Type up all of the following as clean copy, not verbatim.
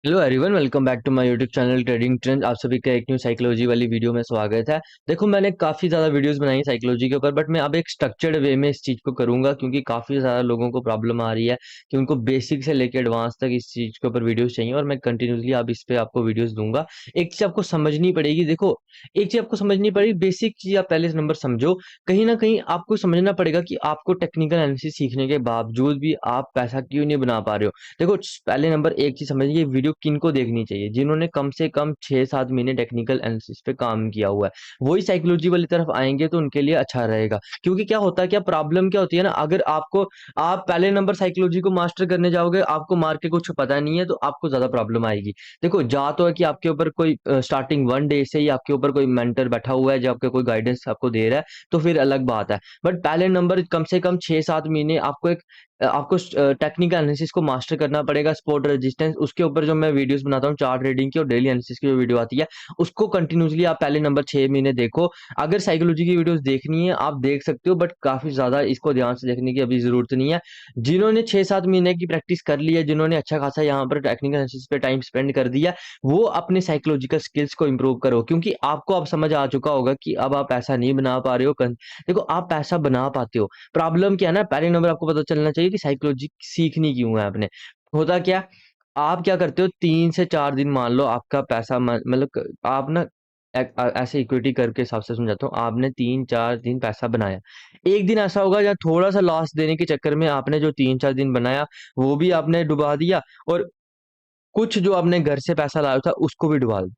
Hello everyone, welcome back to my YouTube channel trading trend. आप सभी का एक न्यू साइकोलॉजी वाली वीडियो में स्वागत है। देखो, मैंने काफ़ी ज़्यादा वीडियोस बनाई हैं साइकोलॉजी के ऊपर, बट मैं अब एक स्ट्रक्चर्ड वे में इस चीज़ को करूँगा क्योंकि काफ़ी ज़्यादा लोगों को प्रॉब्लम आ रही है कि उनको बेसिक से लेकर एडवांस तक इस चीज़ के ऊपर वीडियोस चाहिए और मैं कंटिन्यूसली अब इस पे आपको वीडियोस दूंगा। एक चीज़ आपको समझनी पड़ेगी। देखो, एक चीज़ आपको समझनी पड़ेगी, बेसिक चीज़ आप पहले नंबर समझो। कहीं ना कहीं आपको समझना पड़ेगा कि आपको टेक्निकल एनालिसिस सीखने के बावजूद भी आप पैसा क्यों नहीं बना पा रहे हो। देखो, पहले नंबर एक चीज समझिए, ये वीडियो किनको देखनी चाहिए? जिन्होंने कम से कम 6-7 महीने टेक्निकल एनालिसिस पे काम किया हुआ है। वही साइकोलॉजी वाली तरफ आएंगे तो उनके लिए अच्छा रहेगा। क्योंकि क्या होता है, क्या प्रॉब्लम क्या होती है ना, अगर आपको आप पहले नंबर साइकोलॉजी को मास्टर करने जाओगे, आपको मार के कुछ पता नहीं है, तो आपको ज्यादा प्रॉब्लम आएगी। देखो, जा तो है कि आपके ऊपर कोई स्टार्टिंग 1 डे से ही आपके ऊपर कोई मेंटर बैठा हुआ है जो आपके कोई गाइडेंस आपको दे रहा है, तो फिर अलग बात है। बट पहले नंबर कम से कम 6-7 महीने आपको टेक्निकल एनालिसिस को मास्टर करना पड़ेगा। स्पॉट रेजिस्टेंस, उसके ऊपर जो मैं वीडियोस बनाता हूँ चार्ट रीडिंग की और डेली एनालिसिस की जो वीडियो आती है, उसको कंटिन्यूसली आप पहले नंबर 6 महीने देखो। अगर साइकोलॉजी की वीडियोस देखनी है आप देख सकते हो, बट काफी ज्यादा इसको ध्यान से देखने की अभी जरूरत नहीं है। जिन्होंने 6-7 महीने की प्रैक्टिस कर ली है, जिन्होंने अच्छा खासा यहाँ पर टेक्निकल एनालिसिस पे टाइम स्पेंड कर दिया, वो अपने साइकोलॉजिकल स्किल्स को इंप्रूव करो। क्योंकि आपको अब समझ आ चुका होगा कि अब आप पैसा नहीं बना पा रहे हो। देखो, आप पैसा बना पाते हो। प्रॉब्लम क्या है ना, पहले नंबर आपको पता चलना चाहिए कि साइकोलॉजी सीखनी क्यों है आपने। होता क्या, आप क्या करते हो, 3 से 4 दिन मान लो आपका पैसा मतलब आप ना ऐसे इक्विटी करके हिसाब से समझाता हूँ। आपने 3-4 दिन पैसा बनाया, एक दिन ऐसा होगा जहाँ थोड़ा सा लॉस देने के चक्कर में आपने जो 3-4 दिन बनाया वो भी आपने डुबा दिया, और कुछ जो आपने घर से पैसा लाया था उसको भी डुबा दिया।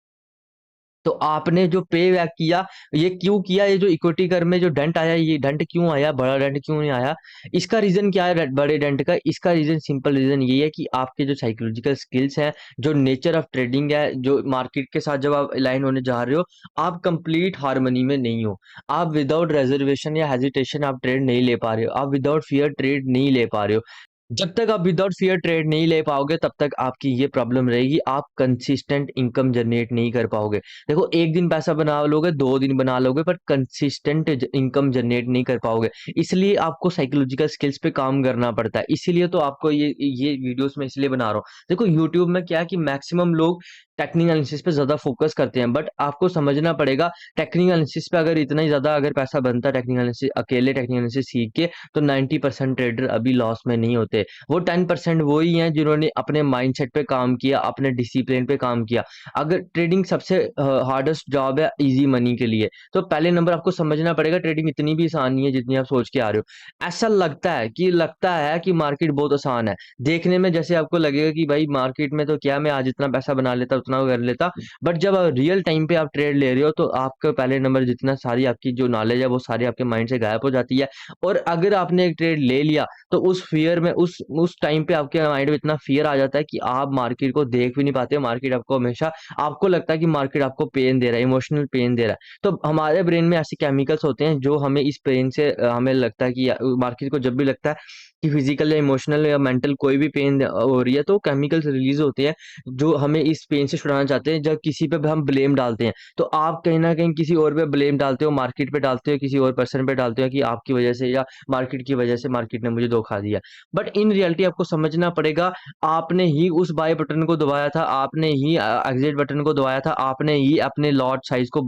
तो आपने जो पे बैक किया, ये क्यों किया? ये जो इक्विटी कर में जो डेंट आया, ये डेंट क्यों आया? बड़ा डेंट क्यों नहीं आया? इसका रीजन क्या है बड़े डेंट का? इसका रीजन, सिंपल रीजन ये है कि आपके जो साइकोलॉजिकल स्किल्स हैं, जो नेचर ऑफ ट्रेडिंग है, जो मार्केट के साथ जब आप अलाइन होने जा रहे हो, आप कंप्लीट हार्मनी में नहीं हो। आप विदाउट रेजर्वेशन या हेजिटेशन आप ट्रेड नहीं ले पा रहे हो। आप विदाउट फियर ट्रेड नहीं ले पा रहे हो। जब तक आप विदाउट फियर ट्रेड नहीं ले पाओगे तब तक आपकी ये प्रॉब्लम रहेगी। आप कंसिस्टेंट इनकम जनरेट नहीं कर पाओगे। देखो, एक दिन पैसा बना लोगे, 2 दिन बना लोगे, पर कंसिस्टेंट इनकम जनरेट नहीं कर पाओगे। इसलिए आपको साइकोलॉजिकल स्किल्स पे काम करना पड़ता है। इसीलिए तो आपको ये वीडियोस मैं इसलिए बना रहा हूँ। देखो, यूट्यूब में क्या है कि मैक्सिमम लोग टेक्निकल एनालिसिस पे ज्यादा फोकस करते हैं, बट आपको समझना पड़ेगा टेक्निकल एनालिसिस पे अगर इतना ही ज्यादा अगर पैसा बनता है टेक्निकल एनालिसिस, अकेले टेक्निकल एनालिसिस सीख के, तो 90% ट्रेडर अभी लॉस में नहीं होते। वो 10% वो ही हैं जिन्होंने अपने माइंडसेट पे काम किया, अपने डिसिप्लिन पे काम किया। अगर ट्रेडिंग सबसे हार्डेस्ट जॉब है इजी मनी के लिए, तो पहले नंबर आपको समझना पड़ेगा ट्रेडिंग इतनी भी आसान नहीं है जितनी आप सोच के आ रहे हो। ऐसा लगता है कि मार्केट बहुत आसान है। देखने में जैसे आपको लगेगा कि भाई मार्केट में तो क्या, मैं आज इतना पैसा बना लेता उतना कर लेता। बट जब रियल टाइम पे आप ट्रेड ले रहे हो तो आपका पहले नंबर जितना सारी आपकी जो नॉलेज है वो सारी आपके माइंड से गायब हो जाती है। और अगर आपने एक ट्रेड ले लिया तो उस फियर में उस टाइम पे आपके माइंड में इतना फियर आ जाता है कि आप मार्केट को देख भी नहीं पाते हो। मार्केट आपको हमेशा, आपको लगता है कि मार्केट आपको पेन दे रहा है, इमोशनल पेन दे रहा है। तो हमारे ब्रेन में ऐसे केमिकल्स होते हैं जो हमें इस पेन से हमें लगता है कि मार्केट को जब भी लगता है कि फिजिकल या इमोशनल या मेंटल कोई भी पेन हो रही है, तो केमिकल्स रिलीज होते हैं जो हमें इस पेन से छुड़ाना चाहते हैं। जब किसी पे भी हम ब्लेम डालते हैं, तो आप कहीं ना कहीं किसी और पे ब्लेम डालते हो, मार्केट पे डालते हो, किसी और पर्सन पे डालते हो कि आपकी वजह से या मार्केट की वजह से मार्केट ने मुझे धोखा दिया। बट इन रियलिटी आपको समझना पड़ेगा, आपने ही उस बाय बटन को दबाया था, आपने ही एग्जिट बटन को दबाया था, आपने ही अपने लॉट साइज को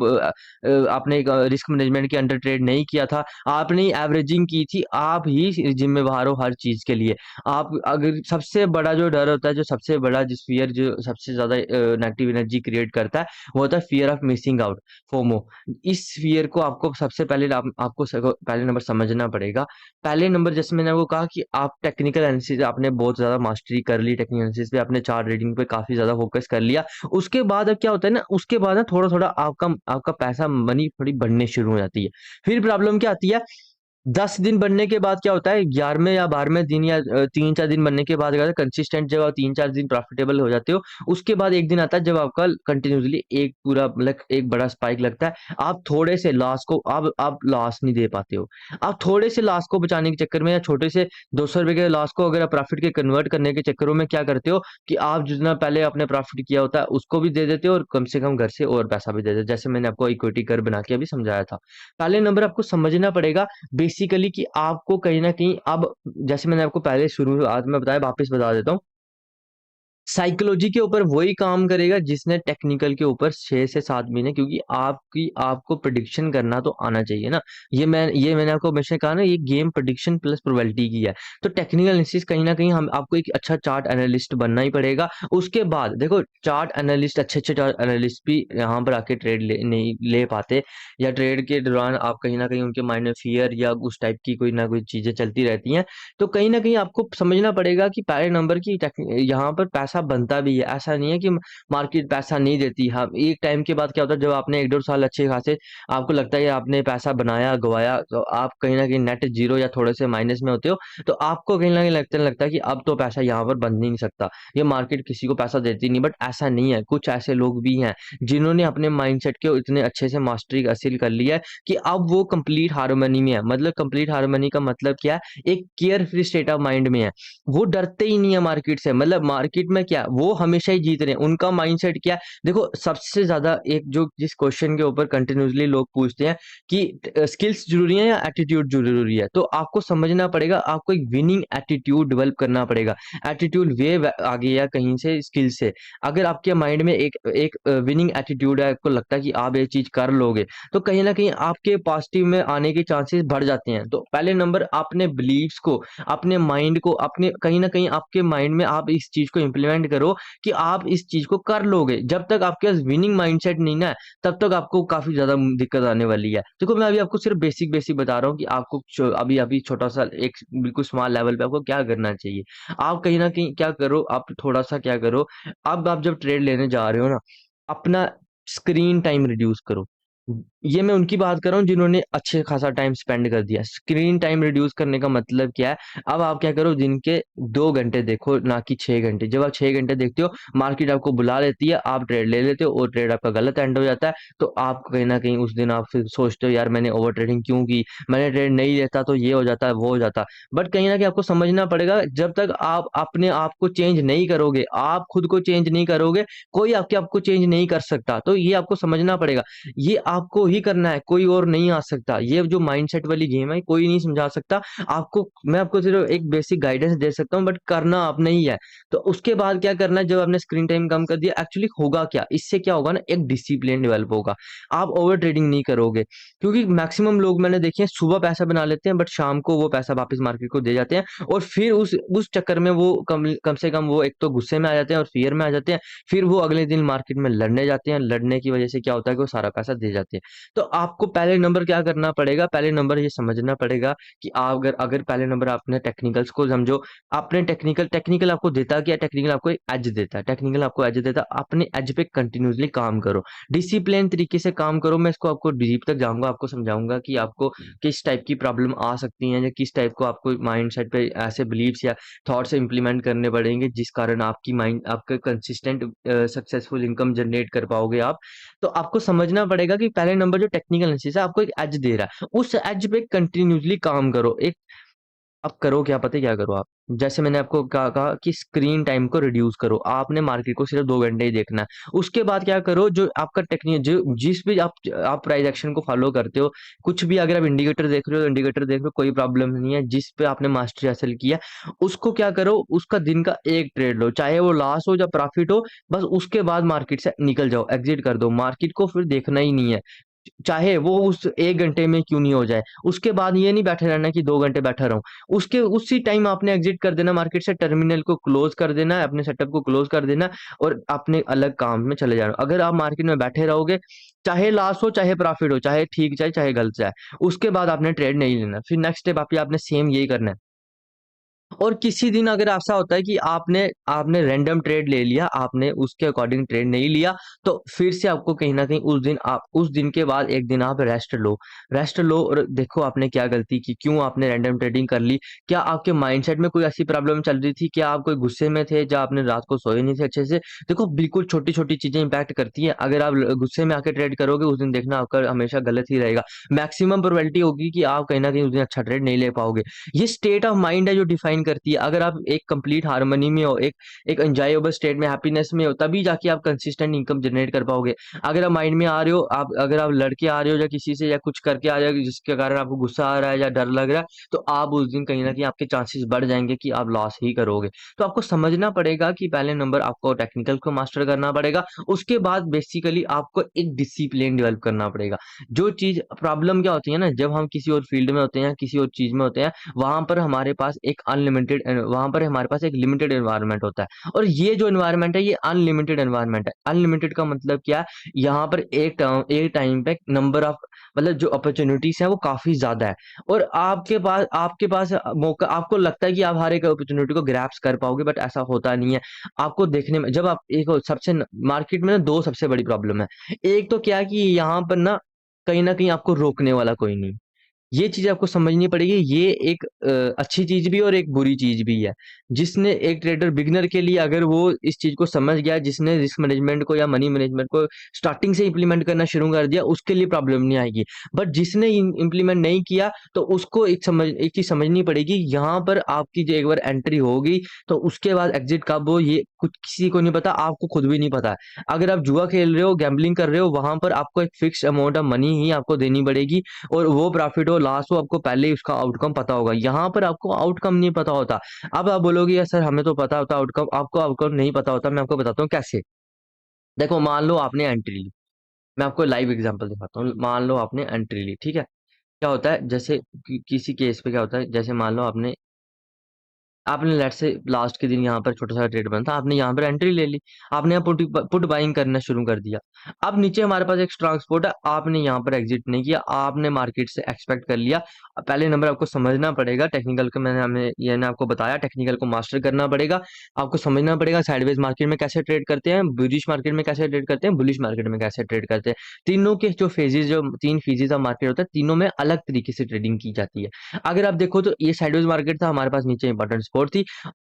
आपने रिस्क मैनेजमेंट के अंडर ट्रेड नहीं किया था, आपने ही एवरेजिंग की थी। आप ही जिम्मेवार हो हर चीज के लिए। आप अगर सबसे बड़ा जो डर होता है, जो सबसे बड़ा जिस फियर जो सबसे ज्यादा नेगेटिव एनर्जी क्रिएट करता है, वो होता है fear of missing out, FOMO. इस फियर को आपको सबसे पहले पहले नंबर समझना पड़ेगा। पहले नंबर जैसे मैंने आपको कहा कि आप टेक्निकल एनालिसिस आपने बहुत ज़्यादा मास्टरी कर ली, टेक्निकल एनालिसिस पे आपने चार्ट रीडिंग पे काफ़ी ज़्यादा फोकस कर लिया। उसके बाद अब क्या होता है ना, उसके बाद ना थोड़ा-थोड़ा आपका आपका पैसा मनी थोड़ी बढ़ने शुरू हो जाती है। फिर प्रॉब्लम क्या आती है, 10 दिन बनने के बाद क्या होता है, 11वें या 12वें दिन या 3-4 दिन बनने के बाद क्या होता है, कंसिस्टेंट जब आप 3-4 दिन प्रॉफिटेबल हो जाते हो, उसके बाद एक दिन आता है जब आपका कंटिन्यूअसली एक पूरा मतलब एक बड़ा स्पाइक लगता है। आप थोड़े से लॉस को आप लॉस नहीं दे पाते हो। आप थोड़े से लॉस को बचाने के चक्कर में या छोटे से ₹200 के लॉस को अगर आप प्रॉफिट के कन्वर्ट करने के चक्करों में क्या करते हो कि आप जितना पहले आपने प्रॉफिट किया होता है उसको भी दे देते हो और कम से कम घर से और पैसा भी दे देते हो। जैसे मैंने आपको इक्विटी कर्व बना के अभी समझाया था। पहले नंबर आपको समझना पड़ेगा बेसिकली कि आपको कहीं न कहीं अब, जैसे मैंने आपको पहले शुरुआत में बताया, वापस बता देता हूँ। साइकोलॉजी के ऊपर वही काम करेगा जिसने टेक्निकल के ऊपर 6 से 7 महीने, क्योंकि आपको प्रेडिक्शन करना तो आना चाहिए ना। ये मैंने आपको हमेशा कहा ना, ये गेम प्रेडिक्शन प्लस प्रोबेबिलिटी की है। तो टेक्निकल एनालिसिस कहीं न कहीं हम आपको एक अच्छा चार्ट एनालिस्ट बनना ही पड़ेगा। उसके बाद देखो, चार्ट एनालिस्ट, अच्छे-अच्छे चार्ट एनालिस्ट भी यहाँ पर आके ट्रेड ले नहीं ले पाते, या ट्रेड के दौरान आप कहीं न कहीं उनके माइंड में फ़ियर या उस टाइप की कोई ना कोई चीज़ें चलती रहती हैं। तो कहीं न कहीं आपको समझना पड़ेगा कि पहले नंबर की यहाँ पर पैसा बनता भी है। ऐसा नहीं है कि मार्केट पैसा नहीं देती। हाँ, एक टाइम के बाद क्या होता है, जब आपने 1 डेढ़ साल अच्छे खासे आपको लगता है कि आपने पैसा बनाया, गँवाया, तो आप कहीं न कहीं नेट ज़ीरो या थोड़े से माइनस में होते हो, तो आपको कहीं न कहीं लगता है कि अब तो पैसा यहाँ पर बन ही नहीं सकता। ये मार्केट किसी को पैसा देती नहीं, बट ऐसा नहीं है। कुछ ऐसे लोग भी हैं, जिन्होंने अपने माइंडसेट को इतने अच्छे से मास्टरी हासिल कर ली है कि अब वो कंप्लीट हार्मनी में है। मतलब कंप्लीट हार्मनी का मतलब क्या है? एक care free state of mind में है। वो डरते ही नहीं है मार्केट से, मतलब मार्केट में क्या, वो हमेशा ही जीत रहे हैं। उनका माइंडसेट क्या है? देखो, सबसे ज़्यादा एक जो जिस क्वेश्चन के ऊपर कंटिन्यूअसली लोग पूछते हैं कि स्किल्स ज़रूरी है या एटीट्यूड ज़रूरी है? तो आपको समझना पड़ेगा, आपको एक विनिंग एटीट्यूड डेवलप करना पड़ेगा। एटीट्यूड वेव आ गई है कहीं से, स्किल से। अगर आपके माइंड में एक एक विनिंग एटीट्यूड है, आपको लगता है कि आप ये चीज़ कर लोगे, तो कहीं न कहीं आपके पॉज़िटिव में आने के चांसेस बढ़ जाते हैं। तो पहले नंबर, अपने बिलीव्स को, अपने माइंड को, अपने कहीं न कहीं आपके माइंड में आप इस चीज़ को इम्प्लीमेंट करो कि आप इस चीज़ को कर लोगे। जब तक आपके पास विनिंग माइंडसेट नहीं ना है, तब तक आपको काफ़ी ज़्यादा दिक्कत आने वाली है। देखो, मैं अभी आपको सिर्फ़ बेसिक-बेसिक बता रहा हूँ कि आपको अभी छोटा-सा एक बिल्कुल स्मॉल लेवल पे आपको क्या करना चाहिए। आप कहीं न कहीं क्या करो, आप थोड़ा-सा क्या करो, अब आप जब ट्रेड लेने जा रहे हो ना, अपना स्क्रीन टाइम रिड्यूस करो। ये मैं उनकी बात कर रहा हूँ जिन्होंने अच्छे खासा टाइम स्पेंड कर दिया। स्क्रीन टाइम रिड्यूस करने का मतलब क्या है? अब आप क्या करो, दिन के 2 घंटे देखो, ना कि 6 घंटे। जब आप 6 घंटे देखते हो, मार्केट आपको बुला लेती है, आप ट्रेड ले लेते हो और ट्रेड आपका गलत एंड हो जाता है, तो आप कहीं न कहीं उस दिन आप फिर सोचते हो, यार मैंने ओवर ट्रेडिंग क्यों की? मैंने ट्रेड नहीं लेता तो ये हो जाता, वो हो जाता। बट कहीं न कहीं आपको समझना पड़ेगा, जब तक आप अपने आप को चेंज नहीं करोगे, आप खुद को चेंज नहीं करोगे, कोई आपके आप को चेंज नहीं कर सकता। तो ये आपको समझना पड़ेगा। ये आपको ही करना है, कोई और नहीं आ सकता। ये जो माइंडसेट वाली गेम है, कोई नहीं समझा सकता। आपको मैं आपको सिर्फ़ एक बेसिक गाइडेंस दे सकता हूँ, बट करना आपने ही है। तो उसके बाद क्या करना है, जब आपने स्क्रीन टाइम कम कर दिया, एक्चुअली होगा क्या? इससे क्या होगा ना, एक डिसिप्लिन डेवलप होगा। आप ओवर ट्रेडिंग नहीं करोगे, क्योंकि मैक्सिमम लोग मैंने देखे हैं, सुबह पैसा बना लेते हैं, बट शाम को वो पैसा वापस मार्केट को दे जाते हैं, और फिर उस चक्कर में वो कम कम से कम वो एक तो गुस्से में आ जाते हैं और फ़ियर में आ जाते हैं। फिर वो अगले दिन मार्केट में लड़ने जाते हैं, लड़ने की वजह से क्या होता है कि वो सारा पैसा दे जाते हैं। तो आपको पहले नंबर क्या करना पड़ेगा, पहले नंबर ये समझना पड़ेगा कि आप अगर अगर पहले नंबर आपने टेक्निकल्स को समझो, आपने टेक्निकल आपको देता क्या है? टेक्निकल आपको एक एज देता है, टेक्निकल आपको एज देता है, अपने एज पे कंटिन्यूअसली काम करो, डिसिप्लिन तरीके से काम करो। मैं इसको आपको डीप तक जाऊँगा, आपको समझाऊँगा कि आपको किस टाइप की प्रॉब्लम आ सकती हैं, या किस टाइप को आपको माइंडसेट पे ऐसे बिलीव्स या थॉट्स इम्प्लीमेंट करने पड़ेंगे, जिस कारण आपकी माइंड आपका कंसिस्टेंट सक्सेसफुल इनकम जनरेट कर पाओगे आप। तो आपको समझना पड़ेगा कि पहले नंबर जो टेक्निकल एनालिसिस है, आपको एक एज दे रहा है, उस एज पे कंटिन्यूअसली काम करो। एक अब करो क्या, पता है क्या करो आप? जैसे मैंने आपको कहा कि स्क्रीन टाइम को रिड्यूस करो। आपने मार्केट को सिर्फ़ 2 घंटे ही देखना है। उसके बाद क्या करो, जो आपका जो जिस भी आप प्राइस एक्शन को फ़ॉलो करते हो, कुछ भी अगर आप इंडिकेटर देख रहे हो, इंडिकेटर देख रहे हो, कोई प्रॉब्लम नहीं है। जिस पे आपने मास्टरी हासिल किया, उसको क्या करो, उसका दिन का 1 ट्रेड लो, चाहे वो लॉस हो या प्रॉफिट हो, बस उसके बाद मार्केट से निकल जाओ, एग्ज़िट कर दो। मार्केट को फिर देखना ही नहीं है। चाहे वो उस 1 घंटे में क्यों नहीं हो जाए। उसके बाद ये नहीं बैठे रहना कि 2 घंटे बैठा रहूँ। उसके उसी टाइम आपने एग्ज़िट कर देना मार्केट से, टर्मिनल को क्लोज़ कर देना है, अपने सेटअप को क्लोज़ कर देना और अपने अलग काम में चले जाना। अगर आप मार्केट में बैठे रहोगे, चाहे लॉस हो, चाहे प्रॉफिट हो, चाहे ठीक जाए, चाहे गलत जाए, उसके बाद आपने ट्रेड नहीं लेना। फिर नेक्स्ट स्टेप आपने सेम यही करना है। और किसी दिन अगर ऐसा होता है कि आपने आपने रैंडम ट्रेड ले लिया, आपने उसके अकॉर्डिंग ट्रेड नहीं लिया, तो फिर से आपको कहीं न कहीं उस दिन के बाद 1 दिन आप रेस्ट लो। रेस्ट लो और देखो आपने क्या गलती की, क्यों आपने रैंडम ट्रेडिंग कर ली? क्या आपके माइंडसेट में कोई ऐसी प्रॉब्लम चल रही थी? क्या आप कोई गुस्से में थे, या आपने रात को सोए नहीं थे अच्छे से? देखो, बिल्कुल छोटी-छोटी चीज़ें इम्पैक्ट करती हैं। अगर आप गुस्से में आके ट्रेड करोगे, उस दिन देखना आपका हमेशा गलत ही रहेगा। मैक्सिमम प्रोबेबिलिटी होगी कि आप कहीं न कहीं उस दिन अच्छा ट्रेड नहीं ले पाओगे। ये स्टेट ऑफ माइंड है जो डिफाइन डिटरमाइन करती है। अगर आप एक कंप्लीट हार्मनी में हो, एक एक एन्जॉयबल स्टेट में, हैप्पीनेस में हो, तभी जाके आप कंसिस्टेंट इनकम जनरेट कर पाओगे। अगर आप माइंड में आ रहे हो, आप अगर आप लड़के आ रहे हो या किसी से या कुछ करके आ रहे हो जिसके कारण आपको गुस्सा आ रहा है या डर लग रहा है, तो आप उस दिन कहीं न कहीं आपके चांसेस बढ़ जाएँगे कि आप लॉस ही करोगे। तो आपको समझना पड़ेगा कि पहले नंबर आपको टेक्निकल को मास्टर करना पड़ेगा, उसके बाद बेसिकली आपको एक डिसिप्लिन डेवलप करना पड़ेगा। जो चीज़ प्रॉब्लम क्या होती है ना, जब हम किसी और फील्ड में होते हैं, किसी और चीज़ में होते हैं, वहाँ पर हमारे पास एक अनलिमिटेड वहाँ पर हमारे पास एक लिमिटेड एनवायरनमेंट होता है और ये जो एनवायरनमेंट है, ये अनलिमिटेड एनवायरनमेंट है। अनलिमिटेड का मतलब क्या है? यहाँ पर एक टाइम पे नंबर ऑफ मतलब जो अपॉर्च्युनिटीज़ हैं, वो काफ़ी ज़्यादा है और आपके पास मौका आपको लगता है कि आप हर एक अपॉर्च्युनिटी को ग्रैब्स कर पाओगे, बट ऐसा होता नहीं है। आपको देखने में जब आप एक सबसे न मार्केट में ना 2 सबसे बड़ी प्रॉब्लम है। एक तो क्या है कि यहाँ पर ना कहीं न कहीं आपको रोकने वाला कोई नहीं। ये चीज़ आपको समझनी पड़ेगी, ये एक अच्छी चीज़ भी है और एक बुरी चीज़ भी है। जिसने एक ट्रेडर बिगिनर के लिए अगर वो इस चीज़ को समझ गया, जिसने रिस्क मैनेजमेंट को या मनी मैनेजमेंट को स्टार्टिंग से इम्प्लीमेंट करना शुरू कर दिया, उसके लिए प्रॉब्लम नहीं आएगी। बट जिसने इम्प्लीमेंट नहीं किया, तो उसको एक चीज़ समझनी पड़ेगी, यहाँ पर आपकी जो एक बार एंट्री होगी, तो उसके बाद एग्ज़िट कब हो, ये कुछ किसी को नहीं पता, आपको खुद भी नहीं पता है। अगर आप जुआ खेल रहे हो, गैम्बलिंग कर रहे हो, वहाँ पर आपको एक फिक्स्ड अमाउंट ऑफ मनी ही आपको देनी पड़ेगी और वो प्रॉफिट हो लॉस हो आपको पहले ही उसका आउटकम पता होगा। यहाँ पर आपको आउटकम नहीं पता होता। अब आप बोलोगे यार सर हमें तो पता होता आउटकम, आपको आउटकम नहीं पता होता। मैं आपको बताता हूँ कैसे। देखो मान लो आपने एंट्री ली, मैं आपको लाइव एग्जांपल दिखाता हूँ। मान लो आपने एंट्री ली, ठीक है? क्या होता है जैसे किसी केस पे क्या होता है, जैसे मान लो आपने लेट्स से लास्ट के दिन यहाँ पर छोटा-सा ट्रेड बना था, आपने यहाँ पर एंट्री ले ली, आपने यहाँ पुट बाइंग करना शुरू कर दिया। अब नीचे हमारे पास एक स्ट्रॉन्ग स्पॉट है, आपने यहाँ पर एग्ज़िट नहीं किया, आपने मार्केट से एक्सपेक्ट कर लिया। पहले नंबर आपको समझना पड़ेगा टेक्निकल का मैंने आपको बताया टेक्निकल को मास्टर करना पड़ेगा। आपको समझना पड़ेगा साइडवेज़ मार्केट में कैसे ट्रेड करते हैं, बुलिश मार्केट में कैसे ट्रेड करते हैं, बुलिश मार्केट में कैसे ट्रेड करते हैं। तीनों के जो फेजेज़ जो 3 फेजेज़ ऑफ मार्केट होता है, तीनों में अलग तरीके से ट्रेडिंग की जाती है। अगर आप देखो तो ये साइडवेज़ मार्केट था, हमारे पास नीचे इंपॉर्टेंट सपोर्ट थी।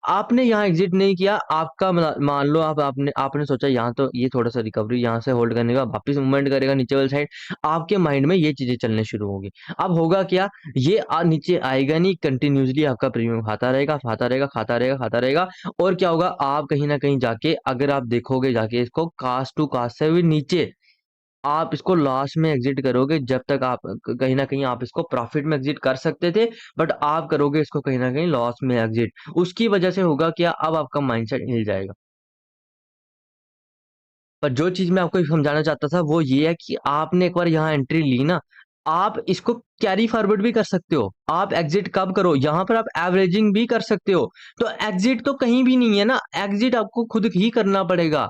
आपने यहाँ एग्ज़िट नहीं किया, आपका मान लो आप आपने आपने सोचा यहाँ तो ये थोड़ा-सा रिकवरी यहाँ से होल्ड करने का वापस मूवमेंट करेगा नीचे वाली साइड, आपके माइंड में ये चीज़ें चलने शुरू होंगी। अब होगा क्या, ये नीचे आएगा नहीं, कंटिन्यूअसली आपका प्रीमियम खाता रहेगा, खाता रहेगा, खाता रहेगा, खाता रहेगा और क्या होगा, आप कहीं न कहीं जाके अगर आप देखोगे जाके इसको कास्ट टू कास्ट से भी नीचे आप इसको लॉस में एग्ज़िट करोगे जब तक आप कहीं न कहीं आप इसको प्रॉफ़िट में एग्ज़िट कर सकते थे, बट आप करोगे इसको कहीं न कहीं लॉस में एग्ज़िट। उसकी वजह से होगा क्या, अब आपका माइंडसेट हिल जाएगा। पर जो चीज़ मैं आपको समझाना चाहता था वो ये है कि आपने एक बार यहाँ एंट्री ली ना, आप इसको कैरी फॉरवर्ड भी कर सकते हो। आप एग्ज़िट कब करो, यहाँ पर आप एवरेजिंग भी कर सकते हो। तो एग्ज़िट तो कहीं भी नहीं है ना, एग्ज़िट आपको खुद ही करना पड़ेगा।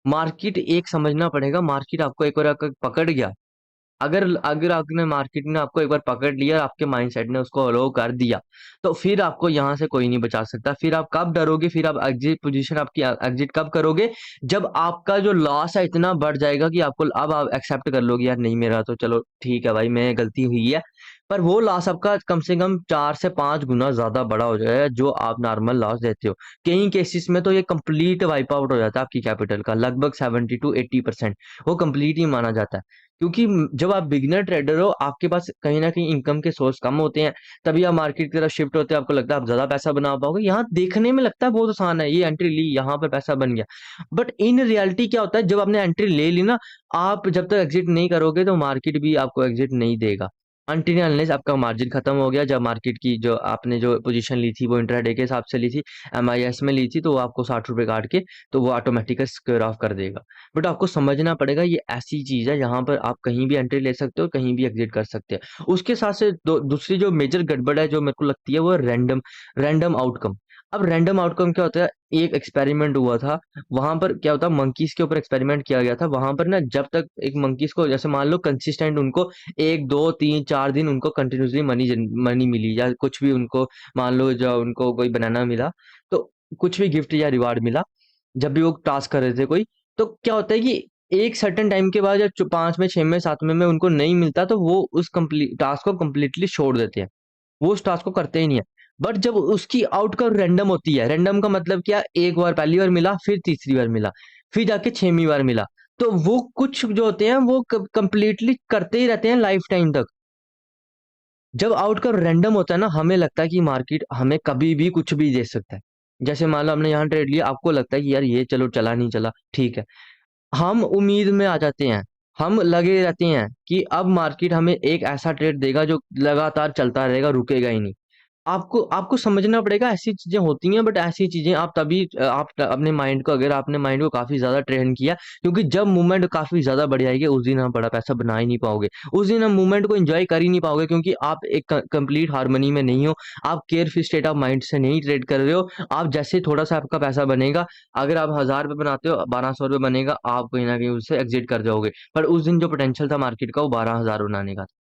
मार्केट एक समझना पड़ेगा, मार्केट आपको एक बार अगर पकड़ गया, अगर अगर आपने मार्केट ने आपको एक बार पकड़ लिया, आपके माइंडसेट ने उसको अलाउ कर दिया, तो फिर आपको यहाँ से कोई नहीं बचा सकता। फिर आप कब डरोगे, फिर आप एग्ज़िट पोज़ीशन आपकी एग्ज़िट कब करोगे? जब आपका जो लॉस है इतना बढ़ जाएगा कि आपको अब आप एक्सेप्ट कर लोगे यार नहीं मेरा तो चलो ठीक है भाई, मैं गलती हुई है। पर वो लॉस आपका कम से कम 4 से 5 गुना ज़्यादा बड़ा हो जाएगा जो आप नॉर्मल लॉस देते हो। कई केसेस में तो ये कंप्लीट वाइप आउट हो जाता है आपकी कैपिटल का लगभग 70 टू 80% वो कंप्लीट ही माना जाता है। क्योंकि जब आप बिगिनर ट्रेडर हो, आपके पास कहीं न कहीं इनकम के सोर्स कम होते हैं, तभी आप मार्केट की तरफ शिफ्ट होते हैं, आपको लगता है आप ज़्यादा पैसा बना पाओगे। यहाँ देखने में लगता है बहुत आसान है, ये एंट्री ली, यहाँ पर पैसा बन गया। बट इन रियलिटी क्या होता है, जब आपने एंट्री ले ली ना, आप जब तक एग्ज़िट नहीं करोगे, तो मार्केट भी आपको एग्ज़िट नहीं देगा। अनटिल अनलेस आपका मार्जिन खत्म हो गया, जब मार्केट की जो आपने जो पोज़ीशन ली थी, वो इंट्राडे के हिसाब से ली थी, एमआईएस में ली थी, तो वो आपको ₹60 काट के, तो वो ऑटोमैटिकली स्क्वेयर ऑफ कर देगा। बट आपको समझना पड़ेगा ये ऐसी चीज़ है यहाँ पर आप कहीं भी एंट्री ले सकते हो, कहीं भी एग्ज़िट कर सकते हैं। उसके साथ से दो दूसरी जो मेजर गड़बड़ है जो मेरे को लगती है वो है रैंडम रैंडम आउटकम। अब रैंडम आउटकम क्या होता है, एक एक्सपेरिमेंट हुआ था, वहाँ पर क्या होता है मंकीज़ के ऊपर एक्सपेरिमेंट किया गया था। वहाँ पर ना जब तक एक मंकीज़ को जैसे मान लो कंसिस्टेंट उनको 1, 2, 3, 4 दिन उनको कंटिन्यूअसली मनी मिली या कुछ भी उनको मान लो जो उनको कोई बनाना मिला, तो कुछ भी गिफ्ट या रिवार्ड मिला, जब भी वो टास्क कर रहे थे कोई, तो क्या होता है कि एक सर्टेन टाइम के बाद जब 5 में, 6 में, 7 में उनको नहीं मिलता तो वो उस टास्क को कंप्लीटली छोड़ देते हैं। वो उस टास्क को करते ही नहीं है। बट जब उसकी आउटकम रैंडम होती है, रैंडम का मतलब क्या? एक बार पहली बार मिला, फिर तीसरी बार मिला, फिर जाके 6वीं बार मिला। तो वो कुछ जो होते हैं वो कंप्लीटली करते ही रहते हैं लाइफ टाइम तक। जब आउटकम रैंडम होता है ना, हमें लगता है कि मार्केट हमें कभी भी कुछ भी दे सकता है। जैसे मान लो हमने यहाँ ट्रेड लिया, आपको लगता है कि यार ये चलो चला नहीं चला, ठीक है। हम उम्मीद में आ जाते हैं, हम लगे रहते हैं कि अब मार्केट हमें एक ऐसा ट्रेड देगा जो लगातार चलता रहेगा, रुकेगा ही नहीं। आपको आपको समझना पड़ेगा, ऐसी चीजें होती हैं, बट ऐसी चीजें आप तभी अपने माइंड को, अगर आपने माइंड को काफी ज्यादा ट्रेन किया, क्योंकि जब मूवमेंट काफी ज्यादा बढ़ जाएगी उस दिन आप बड़ा पैसा बना ही नहीं पाओगे। उस दिन आप मूवमेंट को एंजॉय कर ही नहीं पाओगे, क्योंकि आप एक कंप्लीट हार्मनी में नहीं हो। आप care free state of mind से नहीं ट्रेड कर रहे हो। आप जैसे थोड़ा सा आपका पैसा बनेगा, अगर आप 1000 रुपये बनाते हो, 1200 रुपये बनेगा, आप कहीं ना कहीं उससे एग्जिट कर जाओगे। पर उस दिन जो पोटेंशियल था मार्केट का, वो 12,000 बनाने का था।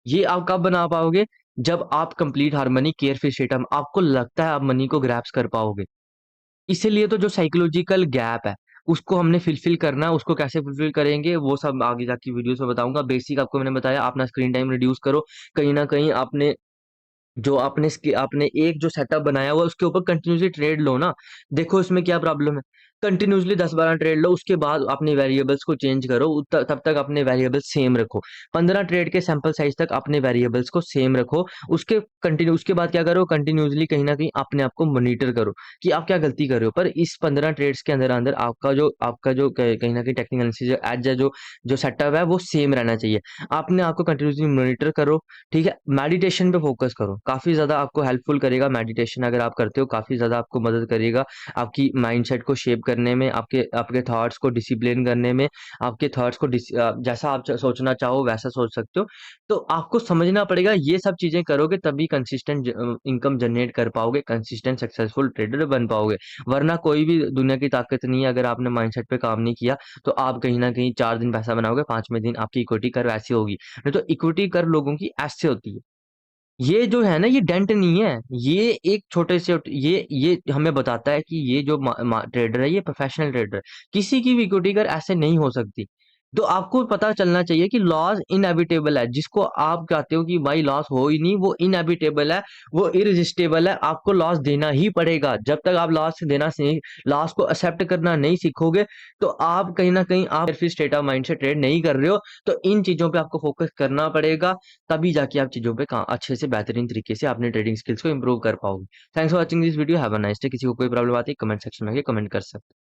ये आप कब बना पाओगे? जब आप complete harmony, care free state में आपको लगता है आप मनी को ग्रैब्स कर पाओगे। इसीलिए तो जो साइकोलॉजिकल गैप है, उसको हमने फुलफिल करना है। उसको कैसे फुलफिल करेंगे वो सब आगे जाके वीडियोस में बताऊंगा। बेसिक आपको मैंने बताया, अपना स्क्रीन टाइम रिड्यूस करो। कहीं ना कहीं आपने जो आपने एक जो सेटअप बनाया हुआ है, उसके ऊपर कंटिन्यूअसली ट्रेड लो ना। देखो इसमें क्या प्रॉब्लम है, कंटिन्यूअसली 10-12 ट्रेड लो, उसके बाद अपने वेरिएबल्स को चेंज करो। तब तक अपने वेरिएबल्स सेम रखो। 15 ट्रेड के सैंपल साइज तक अपने वेरिएबल्स को सेम रखो। उसके बाद क्या करो, कंटिन्यूअसली कहीं ना कहीं अपने आप को मॉनिटर करो कि आप क्या गलती कर रहे हो। पर इस 15 ट्रेड्स के अंदर अंदर आपका जो कहीं ना कहीं टेक्निकल एनालिसिस एज जो जो सेटअप है वो सेम रहना चाहिए। आपने आपको कंटिन्यूअसली मॉनिटर करो। ठीक है, मेडिटेशन पे फोकस करो, काफी ज्यादा आपको हेल्पफुल करेगा। मेडिटेशन अगर आप करते हो, काफी ज्यादा आपको मदद करेगा आपकी माइंडसेट को शेप करने में, आपके आपके थॉट्स को डिसिप्लिन करने में। आपके थॉट्स को जैसा आप सोचना चाहो वैसा सोच सकते हो। तो आपको समझना पड़ेगा, ये सब चीजें करोगे तभी कंसिस्टेंट इनकम जनरेट कर पाओगे, कंसिस्टेंट सक्सेसफुल ट्रेडर बन पाओगे। वरना कोई भी दुनिया की ताकत नहीं है, अगर आपने माइंडसेट पे काम नहीं किया तो आप कहीं ना कहीं 4 दिन पैसा बनाओगे, 5वें दिन आपकी इक्विटी कर्व ऐसी होगी। नहीं तो इक्विटी कर्व लोगों की ऐसे होती है। ये जो है ना, ये डेंट नहीं है। ये एक छोटे से ये हमें बताता है कि ये जो ट्रेडर है, ये प्रोफेशनल ट्रेडर है। किसी की भी इक्विटी अगर ऐसे नहीं हो सकती। तो आपको पता चलना चाहिए कि लॉस इनएविटेबल है। जिसको आप कहते हो कि भाई लॉस हो ही नहीं, वो इनएविटेबल है, वो इरजिस्टेबल है। आपको लॉस देना ही पड़ेगा। जब तक आप लॉस को एक्सेप्ट करना नहीं सीखोगे, तो आप कहीं ना कहीं आप फिर स्टेट ऑफ माइंड से ट्रेड नहीं कर रहे हो। तो इन चीजों पे आपको फोकस करना पड़ेगा। तभी जाके आप चीज़ों पे का अच्छे से बेहतरीन तरीके से अपने ट्रेडिंग स्किल्स को इम्प्रूव कर पाओगे। Thanks for watching this video. Have a nice day. किसी को कोई प्रॉब्लम आती है कमेंट सेक्शन में आके कमेंट कर सकते हैं।